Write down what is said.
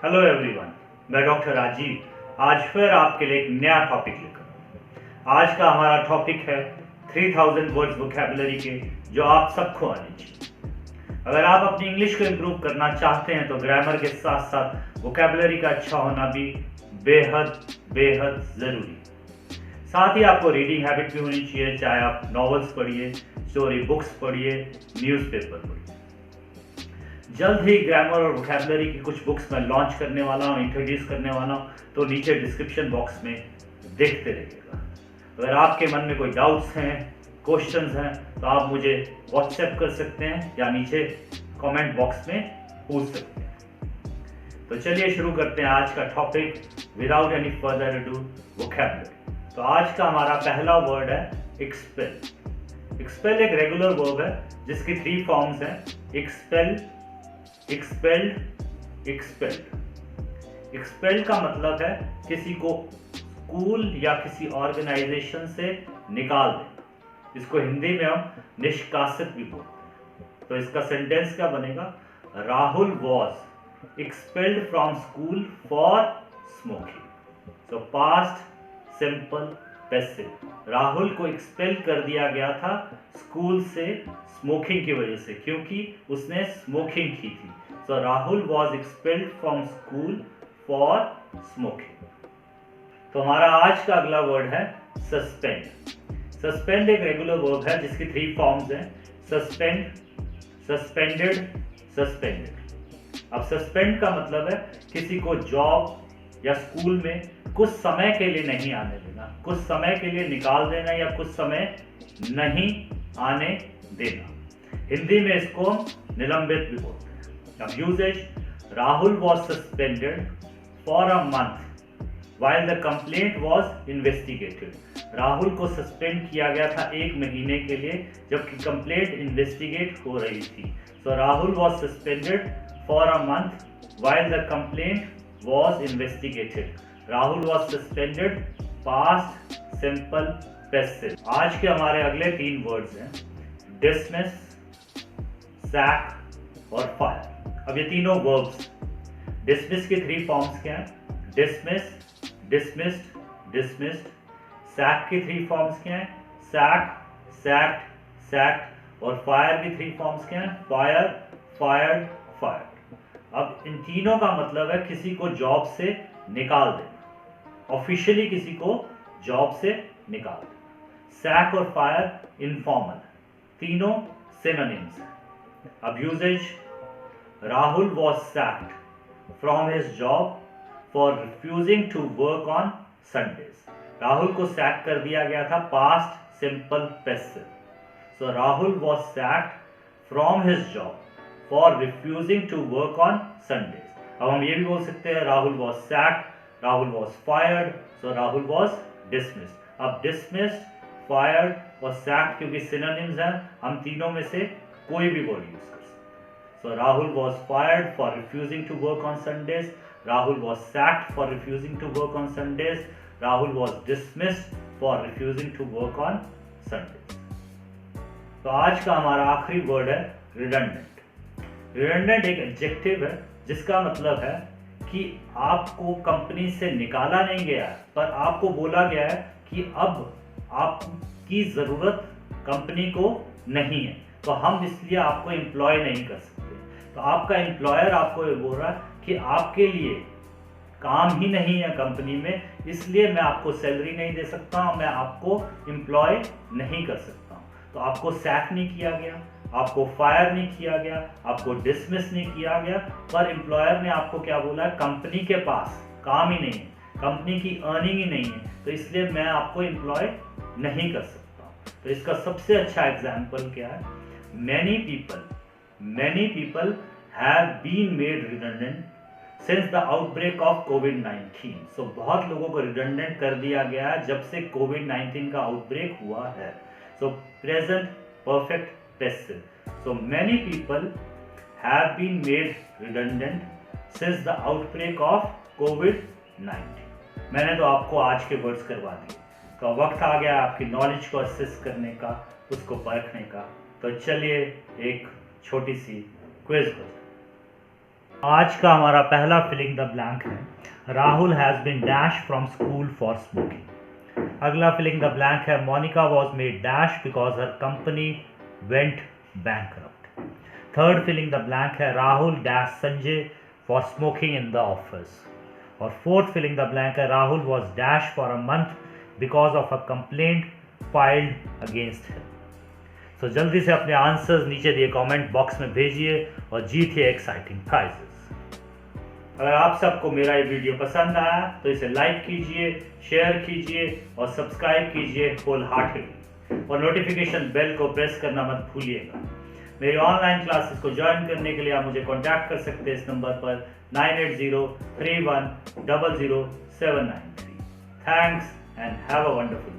Hello everyone, मैं doctor Rajiv आज फिर आपके लिए एक नया टॉपिक लेकर। आज का हमारा टॉपिक है 3000 वर्ड्स वोकैबुलरी के, जो आप सबको आने चाहिए। अगर आप अपनी इंग्लिश को इम्प्रूव करना चाहते हैं तो ग्रामर के साथ साथ वोकैबुलरी का अच्छा होना भी बेहद बेहद ज़रूरी है। साथ ही आपको रीडिंग हैबिट भी होनी चाहिए, चाहे आप नॉवेल्स पढ़िए, स्टोरी बुक्स पढ़िए, न्यूज़पेपर पढ़िए। जल्द ही ग्रामर और वोकैबुलरी की कुछ बुक्स मैं लॉन्च करने वाला हूँ, इंट्रोड्यूस करने वाला हूँ, तो नीचे डिस्क्रिप्शन बॉक्स में देखते रहिएगा। अगर आपके मन में कोई डाउट्स हैं, क्वेश्चंस हैं, तो आप मुझे व्हाट्सएप कर सकते हैं या नीचे कमेंट बॉक्स में पूछ सकते हैं। तो चलिए शुरू करते हैं आज का topic without any further ado, vocabulary. तो आज का हमारा पहला वर्ड है एक्सपेल। एक्सपेल एक रेगुलर वर्ब है जिसकी 3 फॉर्म्स हैं: एक्सपेल, एक्सपेल्ड, एक्सपेल्ड। एक्सपेल्ड का मतलब है किसी को स्कूल या किसी ऑर्गेनाइजेशन से निकाल देना। इसको हिंदी में हम निष्कासित भी बोलते हैं। तो इसका सेंटेंस क्या बनेगा? Rahul was expelled from school for smoking. तो पास्ट सिंपल पैसिव, राहुल को एक्सपेल कर दिया गया था स्कूल से स्मोकिंग की वजह से, क्योंकि उसने स्मोकिंग की थी। So Rahul was expelled from school for smoking। तो हमारा आज का अगला वर्ड है सस्पेंड। सस्पेंड एक रेगुलर वर्ब है जिसकी 3 फॉर्म्स हैं: सस्पेंड, सस्पेंडेड, सस्पेंडेड। अब सस्पेंड का मतलब है किसी को जॉब या स्कूल में कुछ समय के लिए नहीं आने देना, कुछ समय के लिए निकाल देना या कुछ समय नहीं आने देना। हिंदी में इसको निलंबित भी बोलते हैं। अब usage: Rahul was suspended for a month while the complaint was investigated। Rahul को सस्पेंड किया गया था 1 महीने के लिए जबकि कंप्लेंट इन्वेस्टिगेट हो रही थी। So Rahul was suspended for a month while the complaint was investigated। Rahul was suspended past simple passive। आज के हमारे अगले 3 वर्ड्स हैं dismiss, sack और फायर। अब ये तीनों वर्ब्स, डिसमिस के 3 फॉर्म्स क्या हैं? Dismiss, dismissed, dismissed. सैक के 3 फॉर्म्स क्या हैं? Sack, sacked, sacked. और फायर के 3 फॉर्म्स क्या हैं? Fire, fired, fired. अब इन तीनों का मतलब है किसी को जॉब से निकाल देना, ऑफिशियली किसी को जॉब से निकाल देना। सैक और फायर इनफॉर्मल, तीनों सिनोनिम्स हैं। अब usage: Rahul was sacked from his job for refusing to work on Sundays। Rahul को सैक कर दिया गया था past simple passive. So Rahul was sacked from his job for refusing to work on Sundays। अब हम ये भी बोल सकते हैं Rahul was sacked, Rahul was fired, so Rahul was dismissed। अब dismissed, fired और sacked क्योंकि synonyms हैं, हम तीनों में से कोई भी वर्ड यूज कर सकते हैं। So Rahul was fired for refusing to work on Sundays, Rahul was sacked for refusing to work on Sundays, Rahul was dismissed for refusing to work on Sundays। तो आज का हमारा आखिरी वर्ड है redundant। redundant एक adjective है जिसका मतलब है कि आपको कंपनी से निकाला नहीं गया पर आपको बोला गया है कि अब आपकी ज़रूरत कंपनी को नहीं है, तो हम इसलिए आपको एम्प्लॉय नहीं कर सकते। तो आपका एम्प्लॉयर आपको ये बोल रहा है कि आपके लिए काम ही नहीं है कंपनी में, इसलिए मैं आपको सैलरी नहीं दे सकता हूँ, मैं आपको एम्प्लॉय नहीं कर सकता हूँ। तो आपको सैक नहीं किया गया, आपको फायर नहीं किया गया, आपको डिसमिस नहीं किया गया, पर एम्प्लॉयर ने आपको क्या बोला है? कंपनी के पास काम ही नहीं है, कंपनी की अर्निंग ही नहीं है, तो इसलिए मैं आपको एम्प्लॉय नहीं कर सकता। तो इसका सबसे अच्छा एग्जाम्पल क्या है? Many people have been made redundant since the outbreak of COVID-19। So बहुत लोगों को redundant कर दिया गया है जब से COVID-19 का आउटब्रेक हुआ है। So present perfect passive। So many people have been made redundant since the outbreak of COVID-19। मैंने तो आपको आज के वर्ड्स करवा दिए, तो वक्त आ गया आपकी नॉलेज को असेस करने का, उसको परखने का। तो चलिए एक छोटी सी क्विज हो जाए। आज का हमारा पहला फिलिंग द ब्लैंक है Rahul has been dash from school for smoking. अगला फिलिंग द ब्लैंक है Monica was made dash because her company went bankrupt. Third filling the blank है Rahul dash Sanjay for smoking in the office. और fourth filling the blank है Rahul was dash for a month because of a complaint filed against him. तो जल्दी से अपने answers नीचे दिए comment box में भेजिए और जीतिए एक्साइटिंग प्राइजेस। अगर आप सबको मेरा ये वीडियो पसंद आया तो इसे लाइक कीजिए, शेयर कीजिए और सब्सक्राइब कीजिए होल हार्टेडली और नोटिफिकेशन बेल को प्रेस करना मत भूलिएगा। मेरी ऑनलाइन क्लासेस को ज्वाइन करने के लिए आप मुझे कांटेक्ट कर सकते हैं इस नंबर पर 9803100793। Thanks and have a wonderful